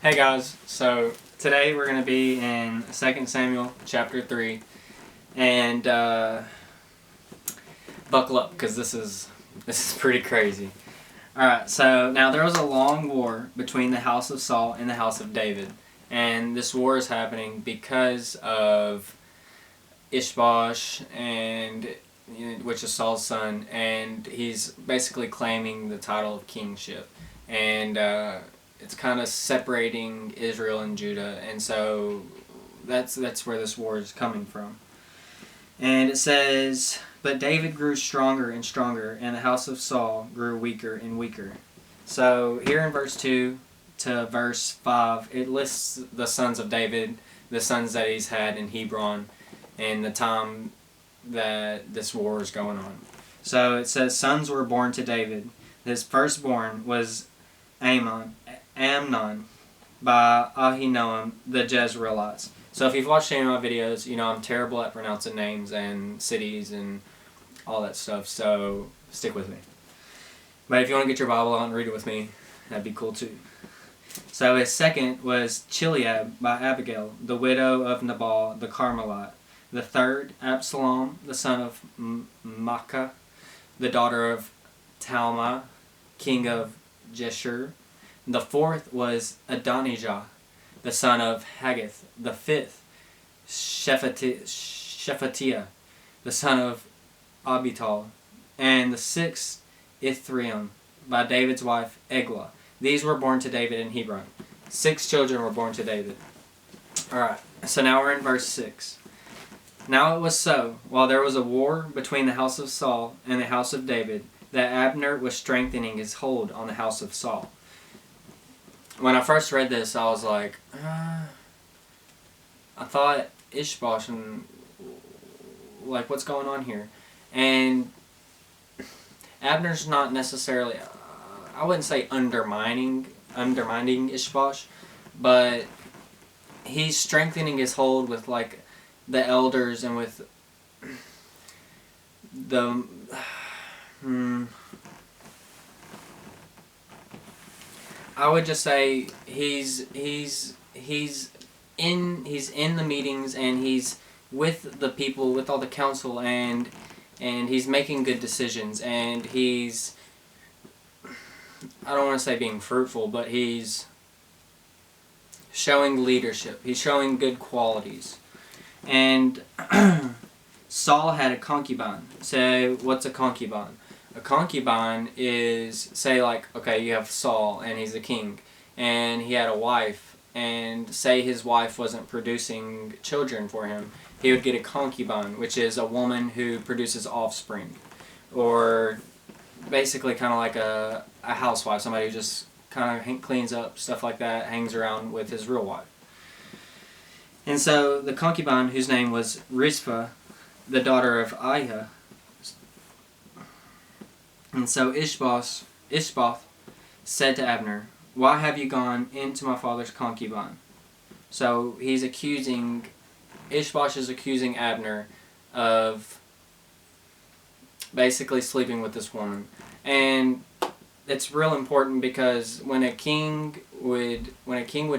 Hey guys, so today we're going to be in 2 Samuel chapter 3, and buckle up because this is pretty crazy. Alright, so now there was a long war between the house of Saul and the house of David, and this war is happening because of Ishbosh, which is Saul's son, and he's basically claiming the title of kingship, and it's kind of separating Israel and Judah, and so that's where this war is coming from. And it says, "But David grew stronger and stronger, and the house of Saul grew weaker and weaker." So here in verse 2 to verse 5, it lists the sons of David, the sons that he's had in Hebron, and the time that this war is going on. So it says, sons were born to David. His firstborn was Amnon by Ahinoam the Jezreelites. So if you've watched any of my videos, you know I'm terrible at pronouncing names and cities and all that stuff, so stick with me. But if you want to get your Bible out and read it with me, that'd be cool too. So his second was Chileab by Abigail, the widow of Nabal the Carmelite. The third, Absalom, the son of Maacah, the daughter of Talmai, king of Geshur. The fourth was Adonijah, the son of Haggith. The fifth, Shephatiah, the son of Abital. And the sixth, Ithream, by David's wife Eglah. These were born to David in Hebron. 6 children were born to David. Alright, so now we're in verse 6. Now it was so, while there was a war between the house of Saul and the house of David, that Abner was strengthening his hold on the house of Saul. When I first read this, I was like, I thought Ishbosh and, like, what's going on here? And Abner's not necessarily, I wouldn't say undermining Ishbosh, but he's strengthening his hold with, like, the elders and with the I would just say he's in the meetings, and he's with the people, with all the council, and he's making good decisions, and he's, I don't want to say being fruitful, but he's showing leadership. He's showing good qualities. And Saul had a concubine. So what's a concubine? A concubine is, say, like, okay, you have Saul and he's the king, and he had a wife, and say his wife wasn't producing children for him, he would get a concubine, which is a woman who produces offspring, or basically kind of like a housewife, somebody who just kind of cleans up, stuff like that, hangs around with his real wife. And so the concubine, whose name was Rizpah, the daughter of Aiah. And so Ishboth said to Abner, "Why have you gone into my father's concubine?" So Ishbosh is accusing Abner of basically sleeping with this woman. And it's real important because when a king would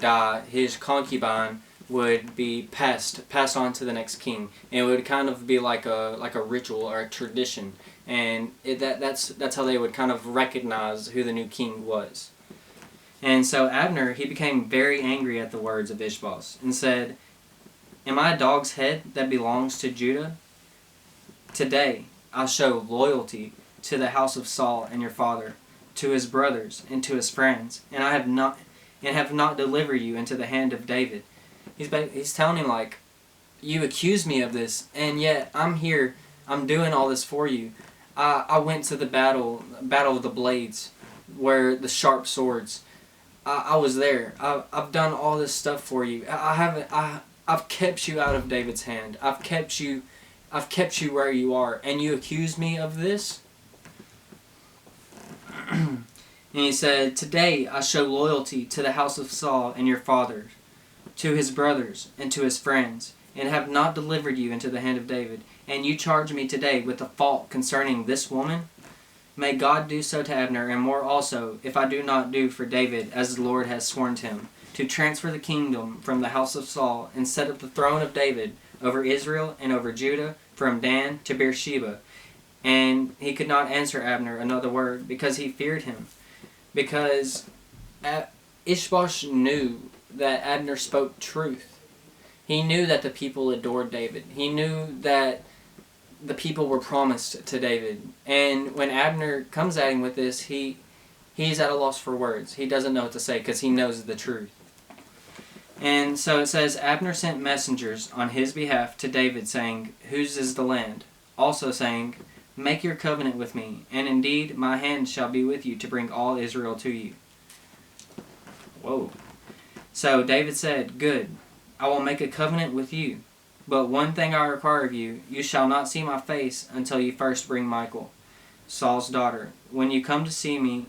die, his concubine would be passed on to the next king, and it would kind of be like a ritual or a tradition, and that's how they would kind of recognize who the new king was. And so Abner, he became very angry at the words of Ishbosh and said, "Am I a dog's head that belongs to Judah? Today I show loyalty to the house of Saul and your father, to his brothers and to his friends, and have not delivered you into the hand of David." He's telling him, like, you accuse me of this, and yet I'm here, I'm doing all this for you. I went to the battle of the blades, where the sharp swords, I was there. I've done all this stuff for you. I've kept you out of David's hand. I've kept you where you are, and you accuse me of this? And he said, "Today I show loyalty to the house of Saul and your father, to his brothers and to his friends, and have not delivered you into the hand of David. And you charge me today with a fault concerning this woman?" May God do so to Abner, and more also, if I do not do for David as the Lord has sworn to him, to transfer the kingdom from the house of Saul, and set up the throne of David over Israel and over Judah, from Dan to Beersheba. And he could not answer Abner another word, because he feared him. Because Ishbosh knew that Abner spoke truth. He knew that the people adored David. He knew that the people were promised to David. And when Abner comes at him with this, he's at a loss for words. He doesn't know what to say because he knows the truth. And so it says, Abner sent messengers on his behalf to David, saying, Whose is the land? Also saying, Make your covenant with me, and indeed my hand shall be with you to bring all Israel to you. Whoa. So David said, Good, I will make a covenant with you. But one thing I require of you, you shall not see my face until you first bring Michal, Saul's daughter, when you come to see my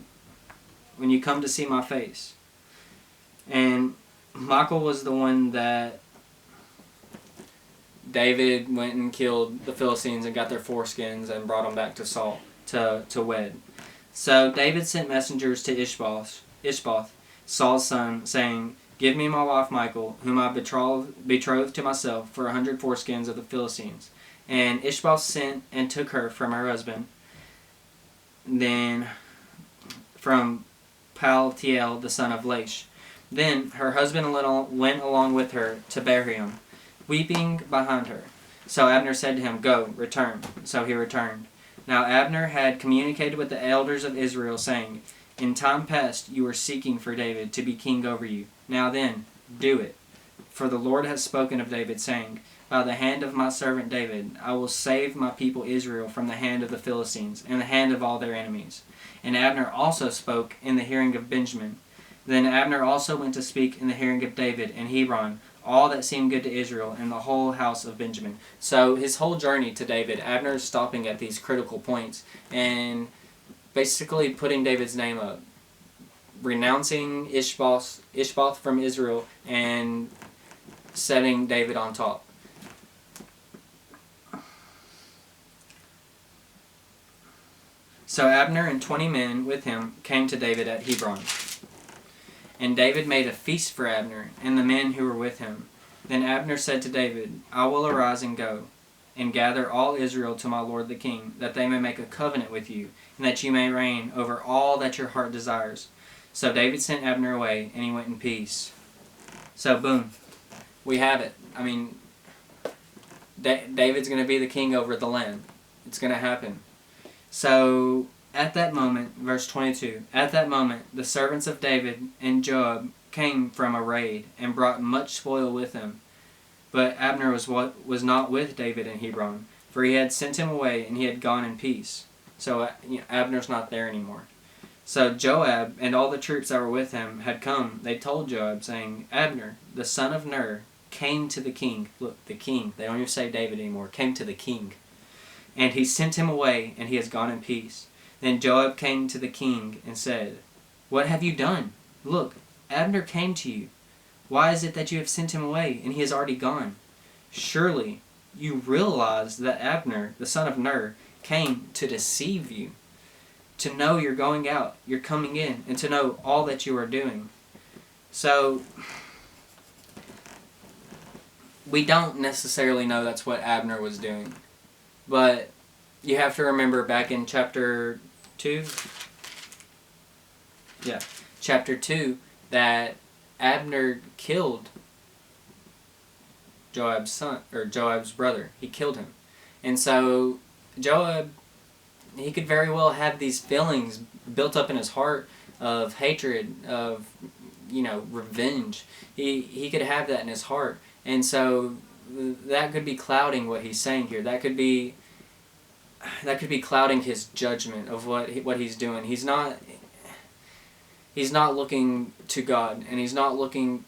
face. And Michal was the one that David went and killed the Philistines and got their foreskins and brought them back to Saul to wed. So David sent messengers to Ishboth, Saul's son, saying, Give me my wife Michal, whom I betrothed to myself, for 100 foreskins of the Philistines. And Ishboth sent and took her from her husband, then from Paltiel the son of Laish. Then her husband went along with her to Bethlehem, weeping behind her. So Abner said to him, Go, return. So he returned. Now Abner had communicated with the elders of Israel, saying, In time past you were seeking for David to be king over you. Now then, do it. For the Lord has spoken of David, saying, By the hand of my servant David, I will save my people Israel from the hand of the Philistines, and the hand of all their enemies. And Abner also spoke in the hearing of Benjamin. Then Abner also went to speak in the hearing of David in Hebron, all that seemed good to Israel, and the whole house of Benjamin. So his whole journey to David, Abner is stopping at these critical points, and basically putting David's name up, renouncing Ishboth from Israel, and setting David on top. So Abner and 20 men with him came to David at Hebron. And David made a feast for Abner and the men who were with him. Then Abner said to David, I will arise and go, and gather all Israel to my lord the king, that they may make a covenant with you, and that you may reign over all that your heart desires. So David sent Abner away, and he went in peace. So boom, we have it. I mean, David's going to be the king over the land. It's going to happen. So at that moment, verse 22, at that moment the servants of David and Joab came from a raid, and brought much spoil with them. But Abner was not with David in Hebron, for he had sent him away, and he had gone in peace. So Abner's not there anymore. So Joab and all the troops that were with him had come. They told Joab, saying, Abner, the son of Ner, came to the king. Look, the king. They don't even say David anymore. Came to the king. And he sent him away, and he has gone in peace. Then Joab came to the king and said, What have you done? Look, Abner came to you. Why is it that you have sent him away, and he has already gone? Surely you realize that Abner, the son of Ner, came to deceive you, to know you're going out, you're coming in, and to know all that you are doing. So we don't necessarily know that's what Abner was doing. But you have to remember back in chapter 2, chapter 2, that Abner killed Joab's son, or Joab's brother. He killed him. And so Joab, he could very well have these feelings built up in his heart of hatred, of, revenge. He could have that in his heart. And so that could be clouding what he's saying here. That could be clouding his judgment of what he's doing. He's not looking to God, and he's not looking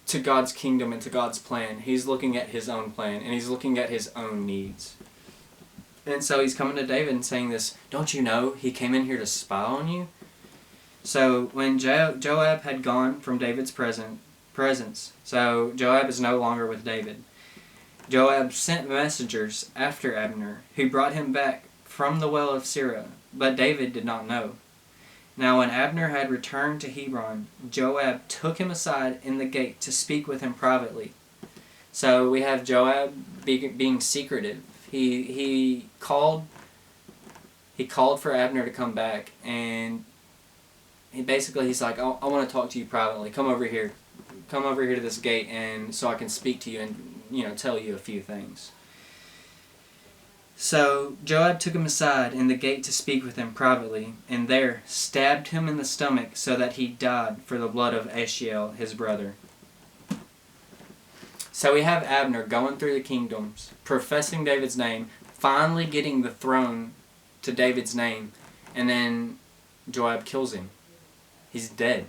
to God's kingdom and to God's plan. He's looking at his own plan, and he's looking at his own needs. And so he's coming to David and saying this, don't you know he came in here to spy on you? So when Joab had gone from David's presence, so Joab is no longer with David, Joab sent messengers after Abner, who brought him back from the well of Sirah, but David did not know. Now when Abner had returned to Hebron, Joab took him aside in the gate to speak with him privately. So we have Joab being secretive. He called for Abner to come back, and he's like, I want to talk to you privately. Come over here to this gate, and so I can speak to you and tell you a few things. So Joab took him aside in the gate to speak with him privately, and there stabbed him in the stomach so that he died for the blood of Ashiel, his brother. So we have Abner going through the kingdoms, professing David's name, finally getting the throne to David's name, and then Joab kills him. He's dead.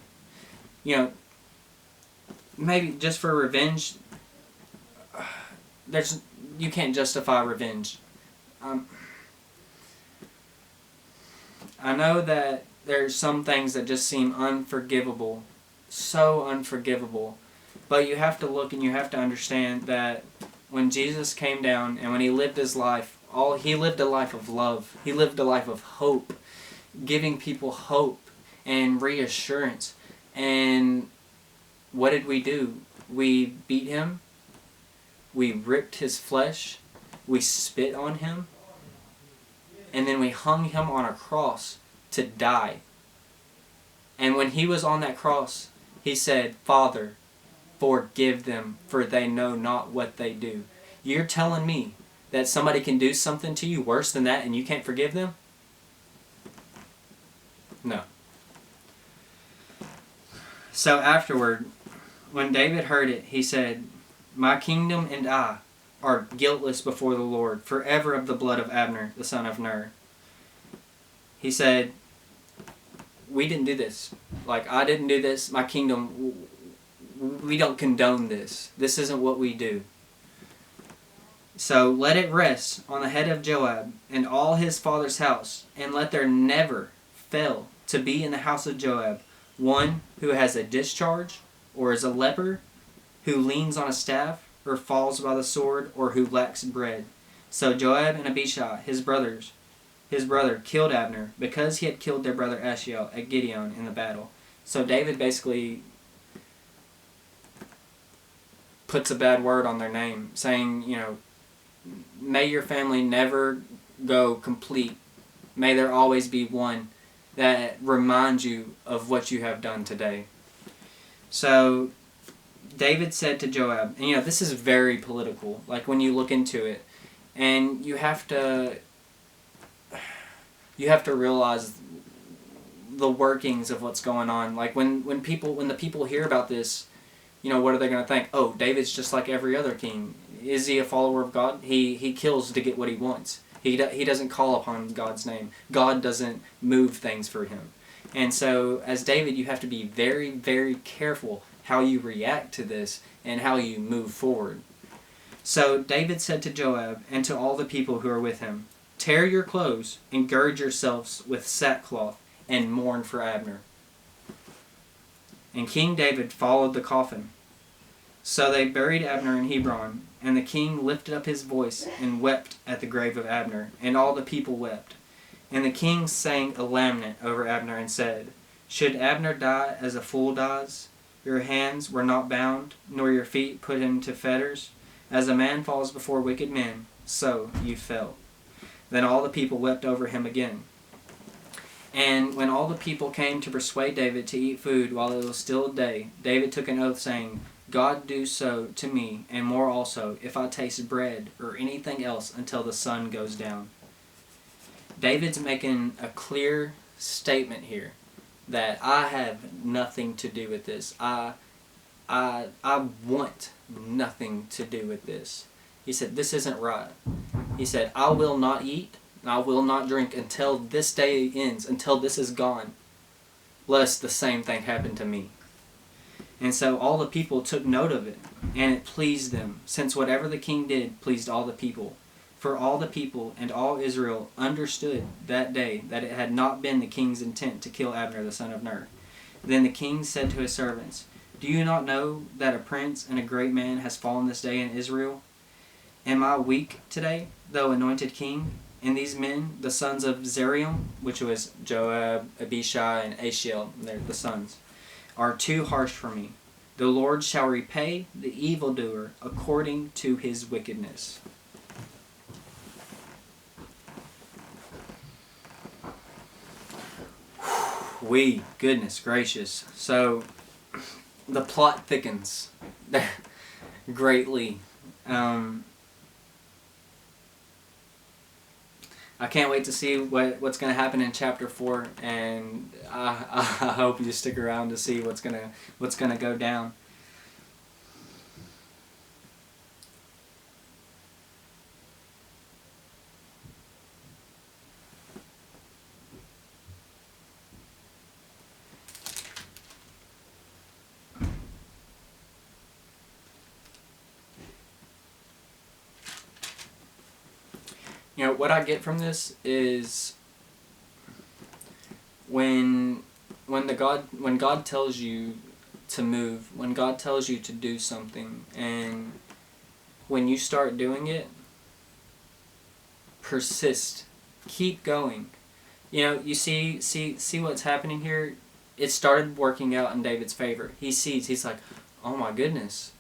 Maybe just for revenge, you can't justify revenge. I know that there's some things that just seem unforgivable, so unforgivable, but you have to look and you have to understand that when Jesus came down and when he lived his life, he lived a life of love. He lived a life of hope, giving people hope and reassurance. And what did we do? We beat him. We ripped his flesh. We spit on him. And then we hung him on a cross to die. And when he was on that cross, he said, Father, forgive them, for they know not what they do. You're telling me that somebody can do something to you worse than that and you can't forgive them? No. So afterward, when David heard it, he said, My kingdom and I are guiltless before the Lord, forever of the blood of Abner, the son of Ner. He said, we didn't do this. I didn't do this. My kingdom, we don't condone this. This isn't what we do. So let it rest on the head of Joab and all his father's house, and let there never fail to be in the house of Joab one who has a discharge, or is a leper, who leans on a staff, or falls by the sword, or who lacks bread. So Joab and Abishai, his brother, killed Abner, because he had killed their brother Ashiel at Gibeon in the battle. So David basically puts a bad word on their name, saying, may your family never go complete. May there always be one that reminds you of what you have done today. So David said to Joab, and this is very political, when you look into it, and you have to realize the workings of what's going on. When the people hear about this, what are they going to think? Oh, David's just like every other king. Is he a follower of God? He kills to get what he wants. He doesn't call upon God's name. God doesn't move things for him. And so, as David, you have to be very, very careful how you react to this and how you move forward. So David said to Joab and to all the people who are with him, Tear your clothes and gird yourselves with sackcloth and mourn for Abner. And King David followed the coffin. So they buried Abner in Hebron, and the king lifted up his voice and wept at the grave of Abner, and all the people wept. And the king sang a lament over Abner and said, Should Abner die as a fool dies? Your hands were not bound, nor your feet put into fetters. As a man falls before wicked men, so you fell. Then all the people wept over him again. And when all the people came to persuade David to eat food while it was still day, David took an oath, saying, God do so to me, and more also, if I taste bread or anything else until the sun goes down. David's making a clear statement here that I have nothing to do with this. I want nothing to do with this. He said, this isn't right. He said, I will not eat, and I will not drink until this day ends, until this is gone, lest the same thing happen to me. And so all the people took note of it, and it pleased them, since whatever the king did pleased all the people. For all the people and all Israel understood that day that it had not been the king's intent to kill Abner the son of Ner. Then the king said to his servants, Do you not know that a prince and a great man has fallen this day in Israel? Am I weak today, though anointed king? And these men, the sons of Zerium, which was Joab, Abishai, and Ashiel, they're the sons, are too harsh for me. The Lord shall repay the evildoer according to his wickedness. Goodness gracious. So, the plot thickens greatly. I can't wait to see what's going to happen in chapter 4, and I hope you stick around to see what's gonna go down. You know, what I get from this is when God tells you to move, when God tells you to do something, and when you start doing it, persist. Keep going. You know, you see what's happening here? It started working out in David's favor. He's like, oh my goodness,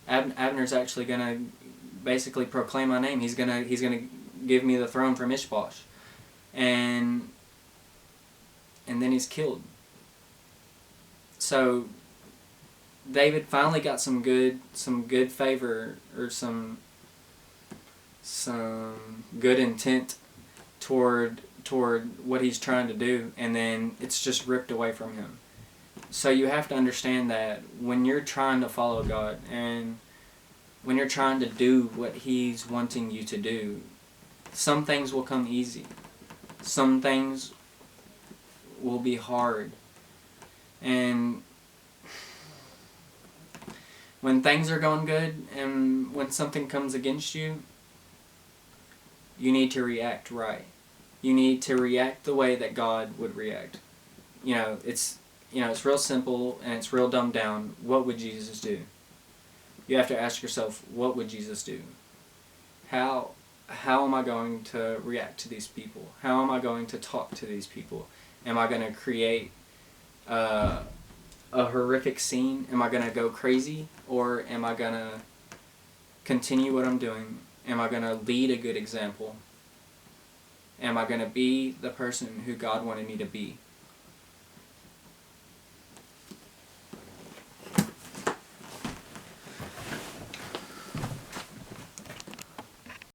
Abner's actually gonna basically proclaim my name. He's gonna give me the throne from Ishbosh, and then he's killed. So David finally got some good favor, or some good intent toward what he's trying to do, and then it's just ripped away from him. So you have to understand that when you're trying to follow God, and when you're trying to do what he's wanting you to do, some things will come easy. Some things will be hard. And when things are going good, and when something comes against you, you need to react right. You need to react the way that God would react. It's real simple, and it's real dumbed down. What would Jesus do? You have to ask yourself, what would Jesus do? How am I going to react to these people? How am I going to talk to these people? Am I going to create a horrific scene? Am I going to go crazy? Or am I going to continue what I'm doing? Am I going to lead a good example? Am I going to be the person who God wanted me to be?